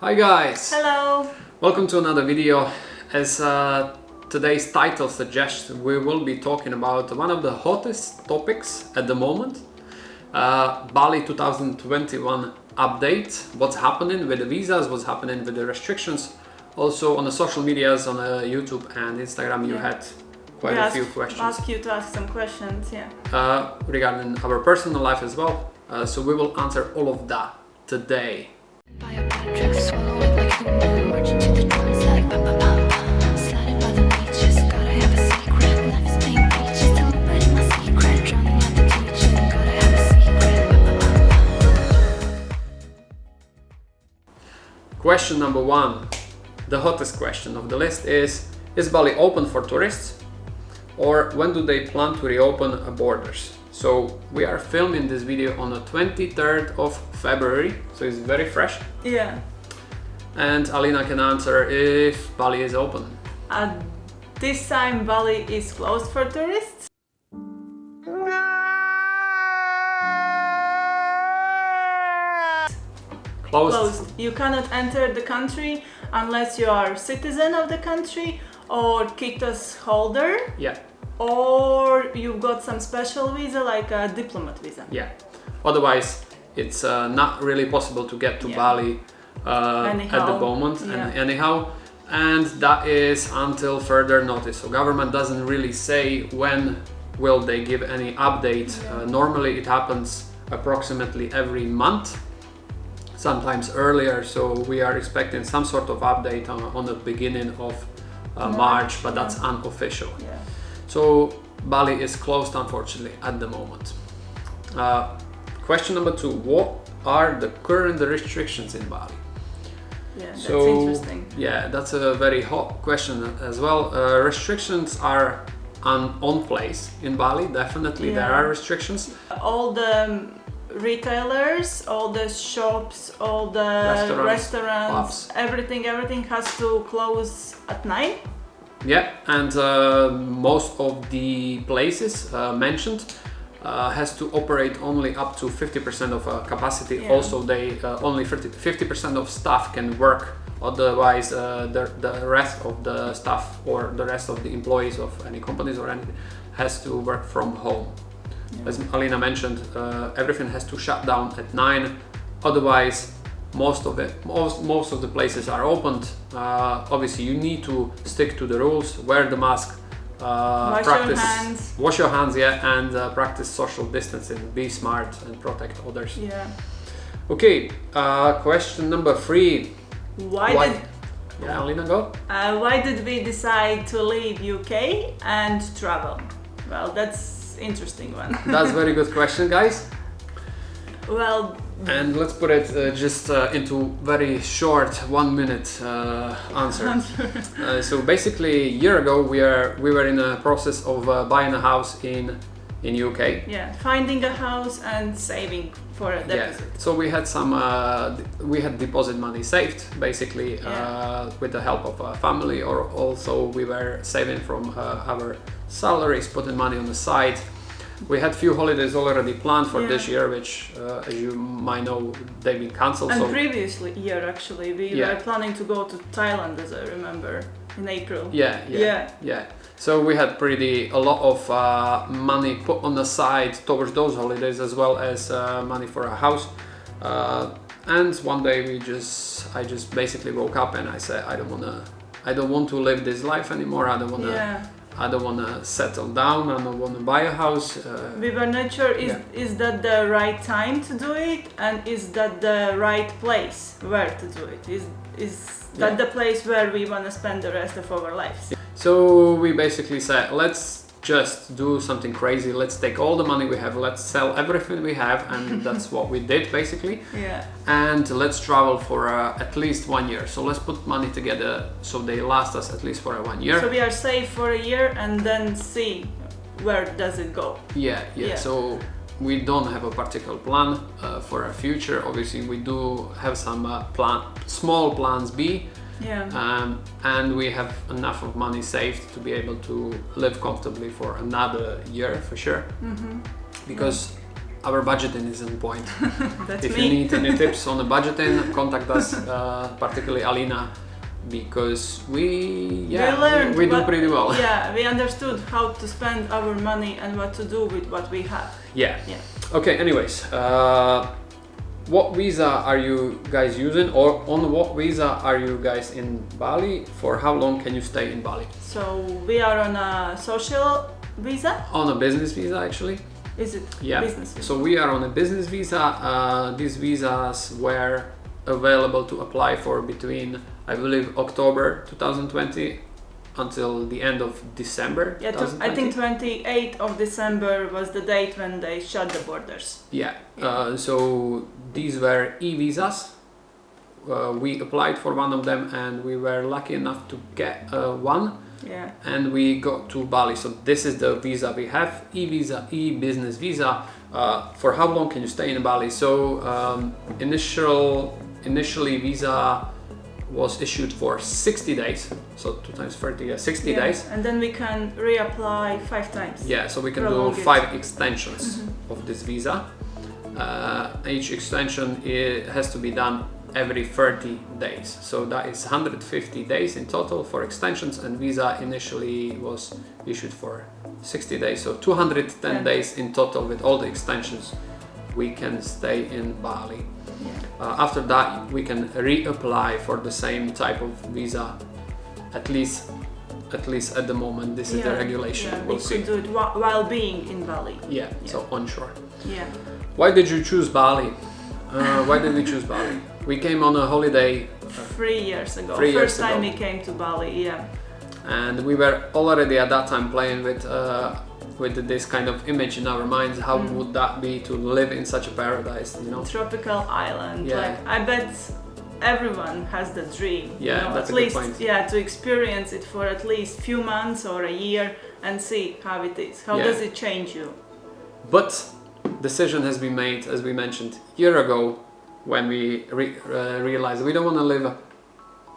Hi guys! Hello! Welcome to another video. As today's title suggests, we will be talking about one of the hottest topics at the moment. Bali 2021 update. What's happening with the visas, what's happening with the restrictions. Also on the social medias, on YouTube and Instagram, you had quite a few questions. Ask you to ask some questions, regarding our personal life as well. So we will answer all of that today. Buy a bad drink, swallow it like you know. Marching to the drums like pa pa pa pa. Sliding by the beach, just gotta have a secret. Life is pink beaches, tell nobody my secret. Drowning at the kitchen, gotta have a secret. Pa pa pa pa. Question number one, the hottest question of the list is Bali open for tourists? Or when do they plan to reopen borders? So we are filming this video on the 23rd of February, so it's very fresh. Yeah. And Alina can answer if Bali is open. At this time, Bali is closed for tourists. Closed. You cannot enter the country unless you are citizen of the country or Kitos holder. Yeah. Or you've got some special visa like a diplomat visa. Yeah. Otherwise, it's not really possible to get to Bali at the moment. Anyhow, and that is until further notice. So government doesn't really say when will they give any update. Normally it happens approximately every month, sometimes earlier. So we are expecting some sort of update on the beginning of March, but that's unofficial. Yeah. So Bali is closed, unfortunately, at the moment. Question number two, what are the current restrictions in Bali? Yeah, that's interesting. Yeah, that's a very hot question as well. Restrictions are on place in Bali, definitely. There are restrictions. All the retailers, all the shops, all the restaurants, everything has to close at 9. Yeah, and most of the places mentioned has to operate only up to 50% of capacity. Yeah. Also, they only 50% of staff can work. Otherwise, the rest of the staff or the rest of the employees of any companies or anything has to work from home. Yeah. As Alina mentioned, everything has to shut down at 9. Otherwise, most of the places are opened. Obviously, you need to stick to the rules, wear the mask, wash your hands, and practice social distancing. Be smart and protect others. Yeah. Okay. Question number 3. Why Yeah, Alina, go. Why did we decide to leave UK and travel? Well, that's interesting one. That's a very good question, guys. Well. And let's put it just into very short 1 minute answer. So basically, a year ago we were in a process of buying a house in UK. Yeah, finding a house and saving for a deposit. Yeah. So we had we had deposit money saved basically with the help of a family, or also we were saving from our salaries, putting money on the side. We had few holidays already planned for this year, which, as you might know, they've been cancelled. And previously year, actually, we were planning to go to Thailand, as I remember, in April. Yeah. So we had a lot of money put on the side towards those holidays, as well as money for a house. And one day I just basically woke up and I said, I don't want to live this life anymore. I don't want to settle down. I don't want to buy a house. We were not sure is that the right time to do it, and is that the right place where to do it? Is that the place where we want to spend the rest of our lives? So we basically said, let's just do something crazy. Let's take all the money we have. Let's sell everything we have, and that's what we did basically. Yeah. And let's travel for at least 1 year. So let's put money together so they last us at least for 1 year. So we are safe for a year and then see where does it go. Yeah. So we don't have a particular plan for our future. Obviously, we do have some small plans B. Yeah. And we have enough of money saved to be able to live comfortably for another year for sure. Mm-hmm. Because our budgeting is on point. That's If me. you need any tips on the budgeting, contact us, particularly Alina, because we learned we do what- pretty well. Yeah, we understood how to spend our money and what to do with what we have. Yeah. Yeah. Okay. Anyways, what visa are you guys using, or on what visa are you guys in Bali? For how long can you stay in Bali? So we are on a social visa. On a business visa, actually. Is it Yeah. business visa? So we are on a business visa. These visas were available to apply for between, I believe, October 2020 until the end of December. Yeah, I think 28th of December was the date when they shut the borders. Yeah. So these were e-visas. We applied for one of them, and we were lucky enough to get one. Yeah. And we got to Bali. So this is the visa we have, e-visa, e-business visa. For how long can you stay in Bali? So initially visa was issued for 60 days. So 2 times 30, 60 Yeah. days. And then we can reapply 5 times. Yeah, so we can Prolong do it. 5 extensions of this visa. Each extension has to be done every 30 days. So that is 150 days in total for extensions, and visa initially was issued for 60 days. So 210 Yeah. days in total with all the extensions we can stay in Bali. Yeah. After that, we can reapply for the same type of visa, at least at the moment. This is the regulation. Yeah, We'll we see. could do it while being in Bali. Yeah, so onshore. Yeah. Why did you choose Bali? Why did we choose Bali? We came on a holiday 3 years ago. 3 years First time ago. we came to Bali. Yeah. and we were already at that time playing with this kind of image in our minds. How would that be to live in such a paradise, you know? Tropical island. Yeah. Like I bet everyone has the dream. Yeah, you know, that's at a good least point. yeah, to experience it for at least few months or a year and see how it is. How Yeah. does it change you? But decision has been made, as we mentioned, year ago, when we realized we don't want to live a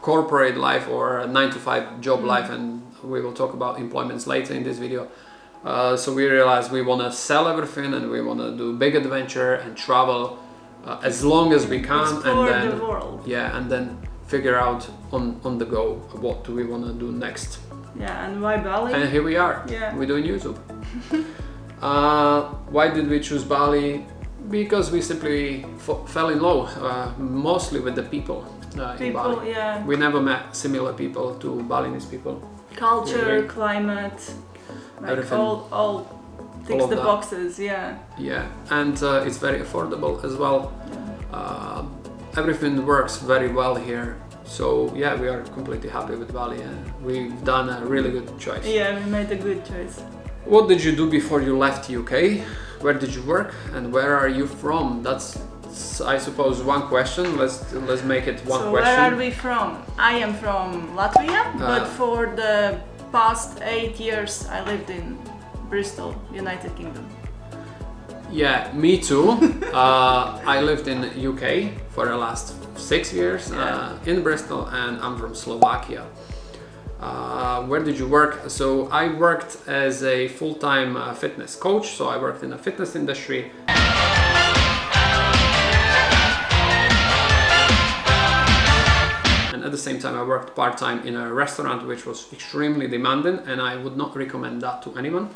corporate life or a 9-to-5 job life, and we will talk about employments later in this video. So we realized we want to sell everything, and we want to do big adventure and travel as long as we can, Explore and then the world. yeah, and then figure out on the go what do we want to do next. Yeah, and why Bali? And here we are. Yeah. We're doing YouTube. Why did we choose Bali? Because we simply fell in love, mostly with the people in People, Bali. yeah. We never met similar people to Balinese people. Culture, agree. climate, like Everything. all ticks of the that. boxes. Yeah. Yeah, and it's very affordable as well. Everything works very well here. So yeah, we are completely happy with Bali, and we've done a really good choice. Yeah, we made a good choice. What did you do before you left UK? Where did you work, and where are you from? That's, I suppose, one question. Let's make it one So question. where are we from? I am from Latvia, but for the past 8 years I lived in Bristol, United Kingdom. Yeah, me too. I lived in UK for the last 6 years in Bristol, and I'm from Slovakia. Where did you work? So I worked as a full-time fitness coach. So I worked in the fitness industry. And at the same time I worked part-time in a restaurant, which was extremely demanding, and I would not recommend that to anyone.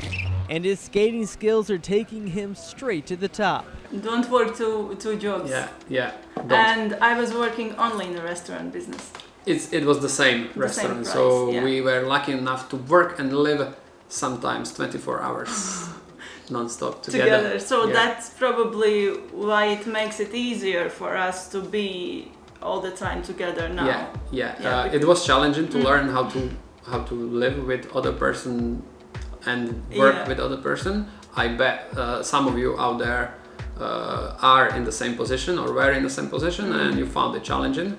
And his skating skills are taking him straight to the top. Don't work two jobs. Yeah. Don't. And I was working only in the restaurant business. It was the same restaurant, price, so yeah. we were lucky enough to work and live sometimes 24 hours non-stop together. So Yeah. that's probably why it makes it easier for us to be all the time together now. Yeah. Yeah, It was challenging to learn how to live with other person and work Yeah. with other person. I bet some of you out there are in the same position or were in the same position, and you found it challenging.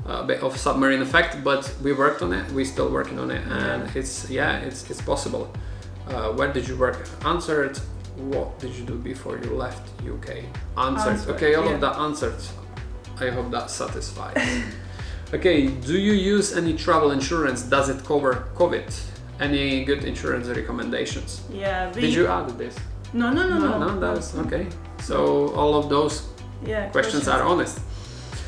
A bit of submarine effect, but we worked on it. We're still working on it, and it's possible. Where did you work? Answered. What did you do before you left UK? Answered. Okay, all of that answered. I hope that satisfies. Okay, do you use any travel insurance? Does it cover COVID? Any good insurance recommendations? Yeah. Did you add this? No. That was okay. So all of those questions are honest.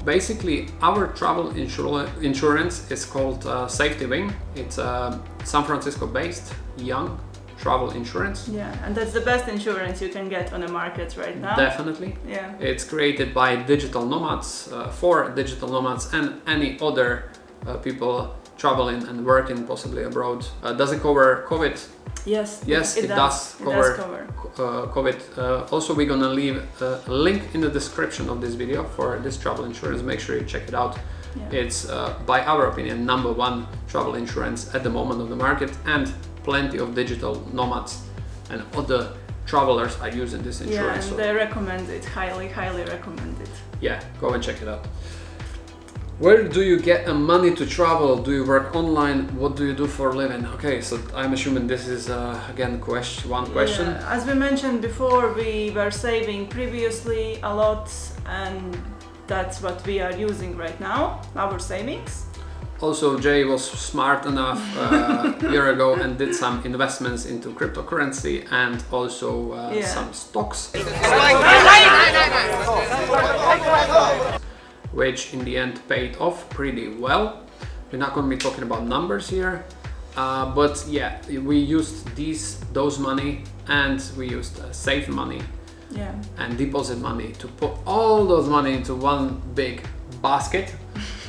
Basically, our travel insurance is called Safety Wing. It's San Francisco based young travel insurance. Yeah, and that's the best insurance you can get on the market right now. Definitely. Yeah. It's created by digital nomads, for digital nomads and any other people traveling and working possibly abroad. Does it cover COVID? Yes. Yes, it does cover COVID. Also, we're gonna leave a link in the description of this video for this travel insurance. Make sure you check it out. Yeah. It's, by our opinion, #1 travel insurance at the moment on the market, and plenty of digital nomads and other travelers are using this insurance. Yeah, and they recommend it, highly recommend it. Yeah, go and check it out. Where do you get money to travel? Do you work online? What do you do for a living? Okay, so I'm assuming this is again one question. Yeah. As we mentioned before, we were saving previously a lot, and that's what we are using right now, our savings. Also, Jay was smart enough a year ago and did some investments into cryptocurrency and also some stocks, which in the end paid off pretty well. We're not going to be talking about numbers here, but yeah, we used those money, and we used save money and deposit money to put all those money into one big basket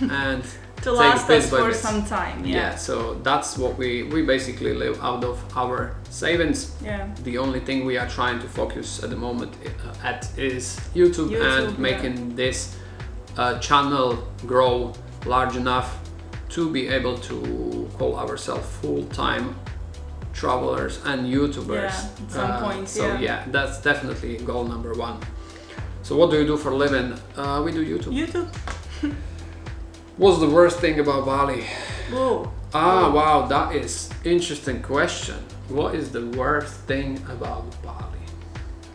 and to last us for some time. Yeah, so that's what we basically live out of our savings. Yeah. The only thing we are trying to focus at the moment at is YouTube and making this channel grow large enough to be able to call ourselves full-time travelers and YouTubers. Yeah, at some point. So yeah, that's definitely goal #1. So what do you do for a living? We do YouTube. YouTube. What's the worst thing about Bali? Whoa. Wow, that is interesting question. What is the worst thing about Bali?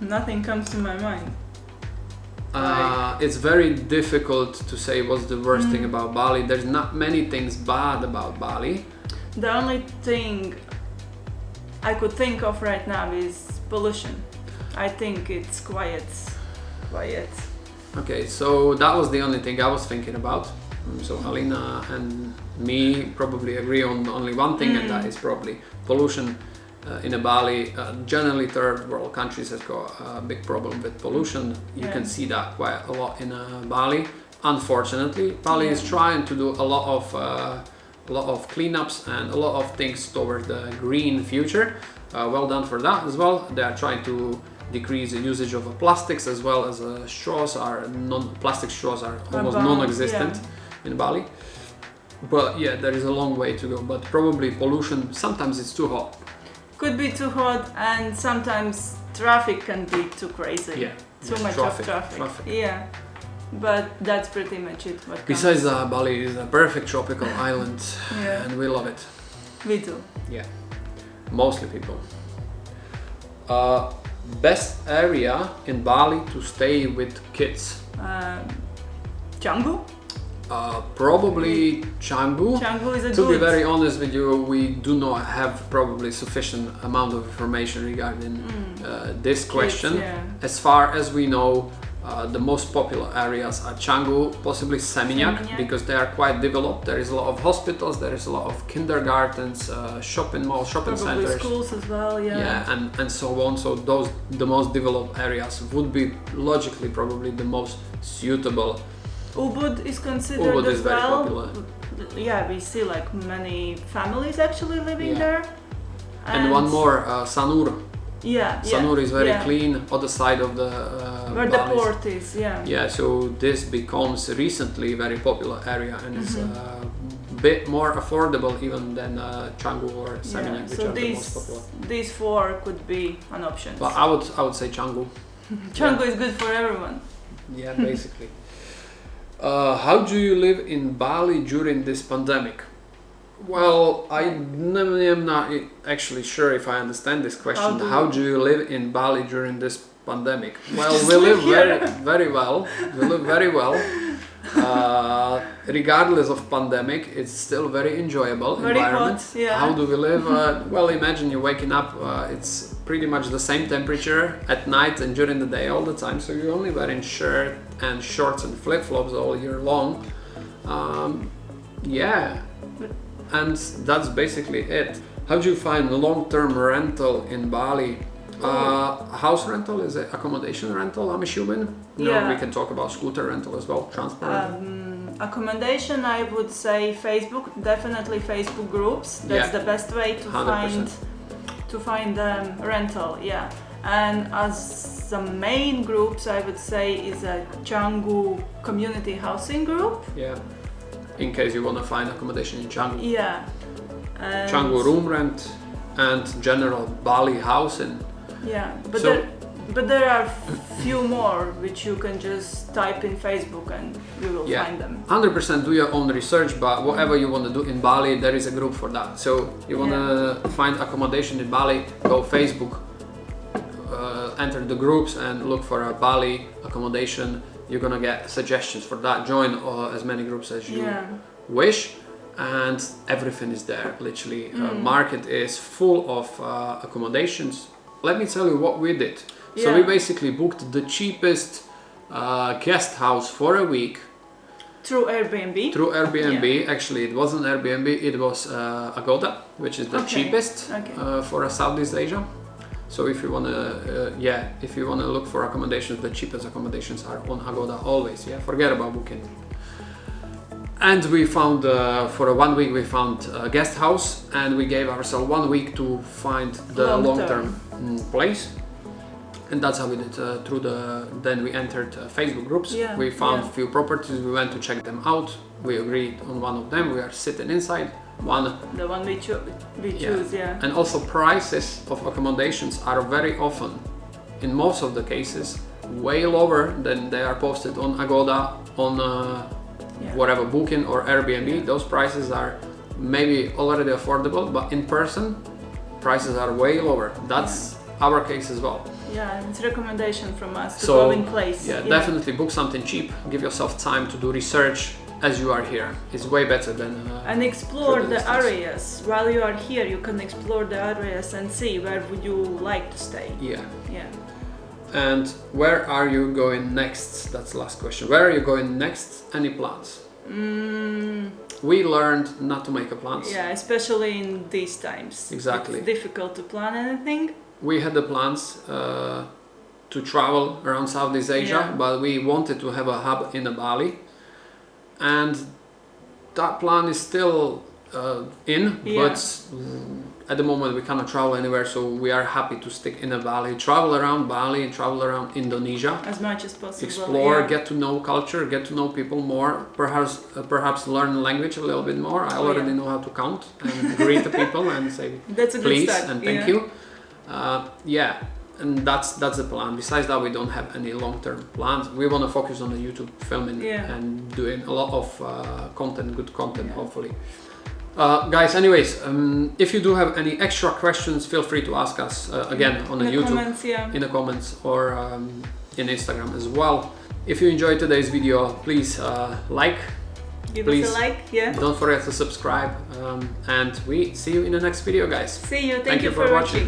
Nothing comes to my mind. It's very difficult to say what's the worst thing about Bali. There's not many things bad about Bali. The only thing I could think of right now is pollution. I think it's quiet. Okay, so that was the only thing I was thinking about. So Alina and me probably agree on only one thing, and that is probably pollution in Bali. Generally, third world countries has got a big problem with pollution. You can see that quite a lot in Bali. Unfortunately, Bali is trying to do a lot of cleanups and a lot of things towards the green future. Well done for that as well. They are trying to decrease the usage of plastics, as well as straws. Plastic straws are almost non-existent in Bali. But yeah, there is a long way to go. But probably pollution, sometimes it's too hot. Could be too hot, and sometimes traffic can be too crazy. Yeah, too much traffic. Yeah, but that's pretty much it. Besides, Bali is a perfect tropical island, and we love it. We do. Yeah, mostly people. Best area in Bali to stay with kids? Canggu? Probably Canggu. Canggu is To be very honest with you, we do not have probably sufficient amount of information regarding this question. Kids, As far as we know, the most popular areas are Canggu, possibly Seminyak, because they are quite developed. There is a lot of hospitals, there is a lot of kindergartens, shopping malls, shopping probably centers. Schools as well, and so on. So the most developed areas would be logically probably the most suitable. Ubud is considered as very well. popular. Yeah, we see like many families actually living there. And one more, Sanur. Sanur is very clean, other side of the where the port is, Yeah, so this becomes recently very popular area, and it's a bit more affordable even than Canggu or Seminyak, which are the most popular. These four could be an option. But I would say Canggu. Canggu is good for everyone. Yeah, basically. How do you live in Bali during this pandemic? Well, I am not actually sure if I understand this question. How do you live in Bali during this pandemic? Well, we live very well. We live very well. Regardless of pandemic, it's still very enjoyable Very environment. hot, yeah. How do we live? Well, imagine you're waking up, it's pretty much the same temperature at night and during the day all the time, so you're only wearing shirt and shorts and flip-flops all year long. Yeah, and that's basically it. How do you find long-term rental in Bali? House rental, is it accommodation rental, I'm assuming? No, Yeah. we can talk about scooter rental as well, transport. Accommodation, I would say Facebook, definitely Facebook groups. That's Yeah. the best way to 100%. find rental. Yeah, and as the main groups, I would say is a Canggu community housing group. Yeah, in case you want to find accommodation in Canggu. Yeah, and Canggu room rent and general Bali housing. Yeah, but So- there are few more which you can just type in Facebook and you will Yeah, find them. 100% do your own research, but whatever you want to do in Bali, there is a group for that. So you want to find accommodation in Bali, go Facebook, enter the groups and look for a Bali accommodation. You're gonna get suggestions for that. Join as many groups as you Yeah. wish, and everything is there. Literally, market is full of accommodations. Let me tell you what we did. So we Yeah. basically booked the cheapest guest house for a week Through Airbnb. through Airbnb. Actually, it wasn't Airbnb, it was Agoda, which is the Okay. cheapest Okay. for Southeast Asia. So if you wanna look for accommodations, the cheapest accommodations are on Agoda always. Yeah, forget about booking. And we found for 1 week we found a guest house, and we gave ourselves 1 week to find the Long-term. long-term place. And that's how we did then we entered Facebook groups. Yeah, We found yeah. few properties, we went to check them out. We agreed on one of them, we are sitting inside one. The one we choose, yeah. And also prices of accommodations are very often, in most of the cases, way lower than they are posted on Agoda, on whatever Booking or Airbnb. Those prices are maybe already affordable, but in person, prices are way lower. That's our case as well. Yeah, it's a recommendation from us to So, go in place. Yeah, definitely book something cheap. Give yourself time to do research as you are here. It's way better than. And explore through the the distance. areas. While you are here, you can explore the areas and see where would you like to stay. Yeah. Yeah. And where are you going next? That's the last question. Where are you going next? Any plans? We learned not to make a plans. Yeah, especially in these times. Exactly. It's difficult to plan anything. We had the plans to travel around Southeast Asia, Yeah. but we wanted to have a hub in Bali, and that plan is still in. Yeah. But at the moment we cannot travel anywhere, so we are happy to stick in Bali, travel around Bali, and travel around Indonesia. As much as possible. Explore, yeah. get to know culture, get to know people more, perhaps learn language a little bit more. I already know how to count and greet the people and say That's a good please start. and thank you. And that's the plan. Besides that, we don't have any long-term plans. We want to focus on the YouTube filming and doing a lot of content, good content, hopefully. Guys, anyways, if you do have any extra questions, feel free to ask us again on the YouTube, comments, in the comments, or in Instagram as well. If you enjoyed today's video, please like. Give Please us a like, yeah. Don't forget to subscribe, and we see you in the next video, guys. See you. Thank you for for watching.